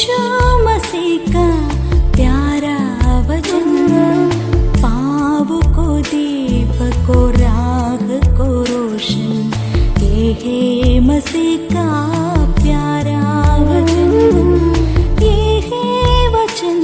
यीशु मसीह का प्यारा वचन, पाँव को दीपक को राह को रोशन, ये है मसीह का प्यारा वचन, ये है वचन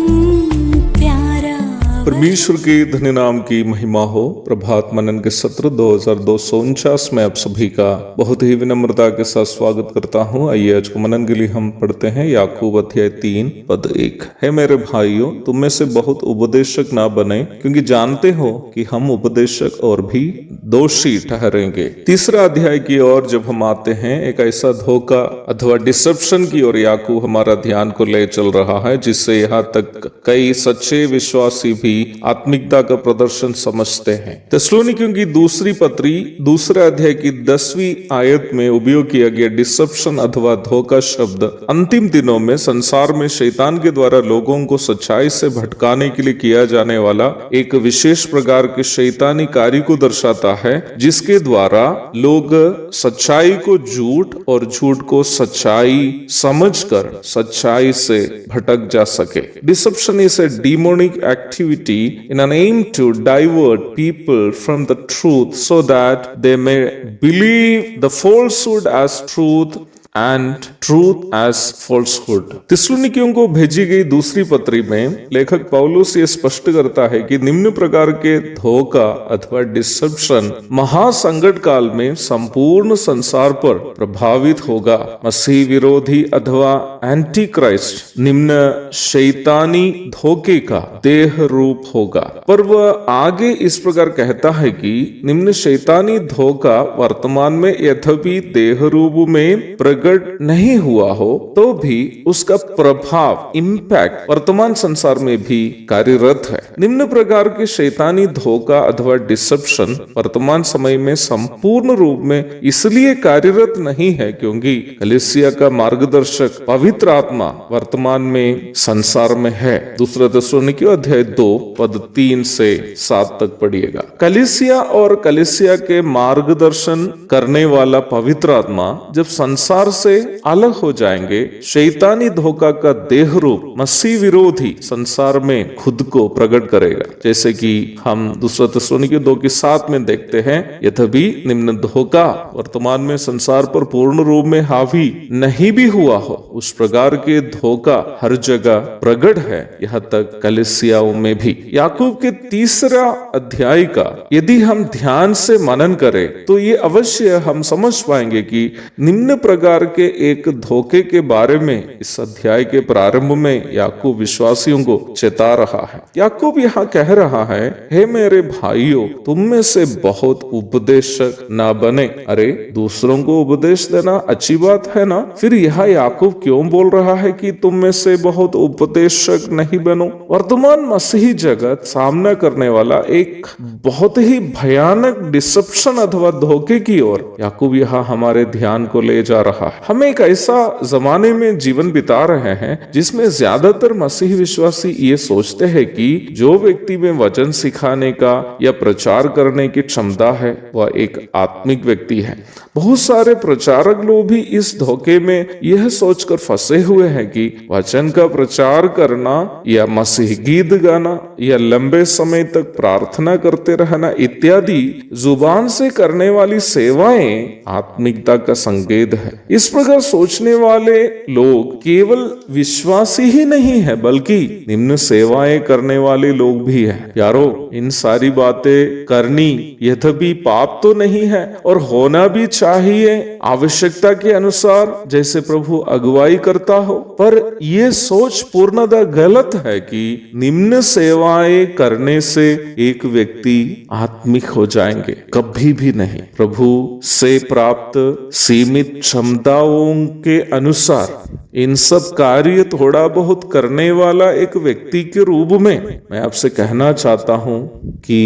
प्यारा वचन। परमेश्वर के धन्य नाम की महिमा हो। प्रभात मनन के सत्र 2249 में आप सभी का बहुत ही विनम्रता के साथ स्वागत करता हूं। आइए आज को मनन के लिए हम पढ़ते हैं याकूब अध्याय 3 पद 1। हे मेरे भाइयों, तुम में से बहुत उपदेशक ना बने, क्योंकि जानते हो कि हम उपदेशक और भी दोषी ठहरेंगे। तीसरा अध्याय की ओर जब हम आते हैं, एक ऐसा धोखा अथवा डिसेप्शन की ओर याकूब हमारा ध्यान को ले चल रहा है, जिससे यहाँ तक कई सच्चे विश्वासी भी आत्मिकता का प्रदर्शन समझते हैं। थिस्सलुनीकियों की दूसरी पत्री दूसरे अध्याय की 10वीं आयत में उपयोग किया गया डिसेप्शन अथवा धोखा शब्द अंतिम दिनों में संसार में शैतान के द्वारा लोगों को सच्चाई से भटकाने के लिए किया जाने वाला एक विशेष प्रकार के शैतानी कार्य को दर्शाता है, जिसके द्वारा लोग सच्चाई को झूठ और झूठ को सच्चाई समझकर सच्चाई से भटक जा सके। Deception is a demonic activity in an aim to divert people from the truth so that they may believe the falsehood as truth and truth as falsehood। थिस्सलुनीकियों को भेजी गई दूसरी पत्री में लेखक पौलुस ये स्पष्ट करता है कि निम्न प्रकार के धोखा अथवा डिसेप्शन महासंकट काल में संपूर्ण संसार पर प्रभावित होगा। मसीह विरोधी अथवा एंटी क्राइस्ट निम्न शैतानी धोखे का देह रूप होगा। पर वह आगे इस प्रकार कहता है कि निम्न शैतानी धोखा वर्तमान में यद्यपि देह रूप में प्रकट नहीं हुआ हो, तो भी उसका प्रभाव इम्पैक्ट वर्तमान संसार में भी कार्यरत है। निम्न प्रकार के शैतानी धोखा अथवा डिसेप्शन वर्तमान समय में संपूर्ण रूप में इसलिए कार्यरत नहीं है क्योंकि कलीसिया का मार्गदर्शक पवित्र आत्मा वर्तमान में संसार में है। दूसरा थिस्सलुनीकियों अध्याय 2 पद 3 से 7 तक पढ़िएगा। कलीसिया और कलीसिया के मार्गदर्शन करने वाला पवित्र आत्मा जब संसार से अलग हो जाएंगे, शैतानी धोखा का देह रूप मसीह विरोधी संसार में खुद को प्रकट करेगा, जैसे कि हम दूसरा थिस्सलुनीकियों 2 के 7 में देखते हैं। यद्यपि निम्न धोखा वर्तमान में संसार पर पूर्ण रूप में हावी नहीं भी हुआ हो, उस प्रकार के धोखा हर जगह प्रकट है, यहाँ तक कलीसियाओं में भी। याकूब के तीसरा अध्याय का यदि हम ध्यान से मनन करें तो ये अवश्य हम समझ पाएंगे कि निम्न प्रकार के एक धोखे के बारे में इस अध्याय के प्रारंभ में याकूब विश्वासियों को चेता रहा है। याकूब यहाँ कह रहा है, हे मेरे भाइयों, तुम में से बहुत उपदेशक ना बने। अरे, दूसरों को उपदेश देना अच्छी बात है ना? फिर यहाँ याकूब क्यों बोल रहा है कि तुम में से बहुत उपदेशक नहीं बनो? वर्तमान मसीही जगत सामना करने वाला एक बहुत ही भयानक डिसेप्शन अथवा धोखे की ओर याकूब यहाँ हमारे ध्यान को ले जा रहा है। हम एक ऐसा जमाने में जीवन बिता रहे हैं जिसमें ज्यादातर मसीही विश्वासी ये सोचते हैं कि जो व्यक्ति में वचन सिखाने का या प्रचार करने की क्षमता है वह एक आत्मिक व्यक्ति है। बहुत सारे प्रचारक लोग भी इस धोखे में यह सोचकर फंसे हुए हैं कि वचन का प्रचार करना या मसीह गीत गाना या लंबे समय तक प्रार्थना करते रहना इत्यादि जुबान से करने वाली सेवाएं आत्मिकता का संकेत है। इस प्रकार सोचने वाले लोग केवल विश्वासी ही नहीं है, बल्कि निम्न सेवाएं करने वाले लोग भी हैं। यारो, इन सारी बातें करनी यद्यपि पाप तो नहीं है और होना भी चाहिए आवश्यकता के अनुसार, जैसे प्रभु अगुवाई करता हो, पर यह सोच पूर्णतः गलत है कि निम्न सेवाएं करने से एक व्यक्ति आत्मिक हो जाएंगे। कभी भी नहीं। प्रभु से प्राप्त सीमित क्षमताओं के अनुसार इन सब कार्य थोड़ा बहुत करने वाला एक व्यक्ति के रूप में मैं आपसे कहना चाहता हूं कि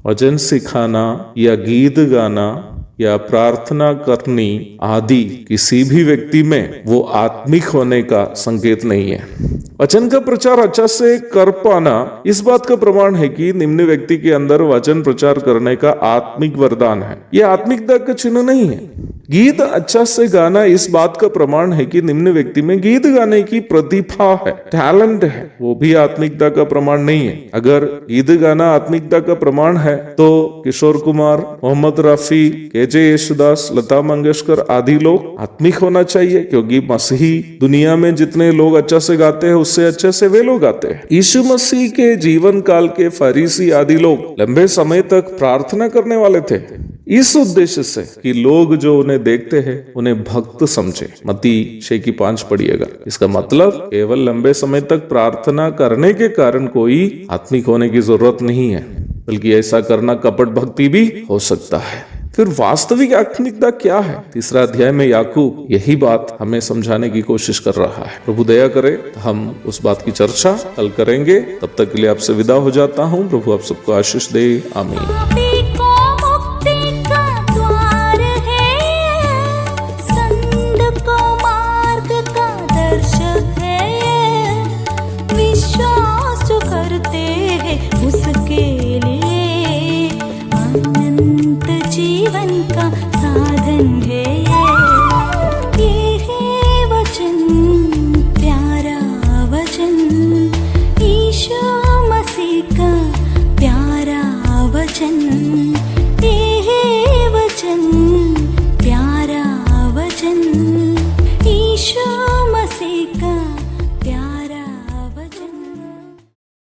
वचन सिखाना या गीत गाना या प्रार्थना करनी आदि किसी भी व्यक्ति में वो आत्मिक होने का संकेत नहीं है। वचन का प्रचार अच्छा से कर पाना इस बात का प्रमाण है कि निम्न व्यक्ति के अंदर वचन प्रचार करने का आत्मिक वरदान है। यह आत्मिकता का चिन्ह नहीं है। गीत अच्छा से गाना इस बात का प्रमाण है कि निम्न व्यक्ति में गीत गाने की प्रतिभा है, टैलेंट है, वो भी आत्मिकता का प्रमाण नहीं है। अगर गीत गाना आत्मिकता का प्रमाण है तो किशोर कुमार, मोहम्मद रफी, केजे येशुदास, लता मंगेशकर आदि लोग आत्मिक होना चाहिए, क्योंकि मसीही दुनिया में जितने लोग अच्छा से गाते हैं उससे अच्छे से वे लोग गाते हैं। यीशु मसीह के जीवन काल के फरीसी आदि लोग लंबे समय तक प्रार्थना करने वाले थे, इस उद्देश्य से कि लोग जो उन्हें देखते हैं उन्हें भक्त समझे। मत्ती 6:5 पढ़िएगा। इसका मतलब केवल लंबे समय तक प्रार्थना करने के कारण कोई आत्मिक होने की जरूरत नहीं है, बल्कि ऐसा करना कपट भक्ति भी हो सकता है। फिर वास्तविक आत्मिकता क्या है? तीसरा अध्याय में याकूब यही बात हमें समझाने की कोशिश कर रहा है। प्रभु दया करे हम उस बात की चर्चा कल करेंगे। तब तक के लिए आपसे विदा हो जाता हूँ। प्रभु आप सबको आशीष दे। आमीन। विश्वास जो करते हैं उसके लिए आनंद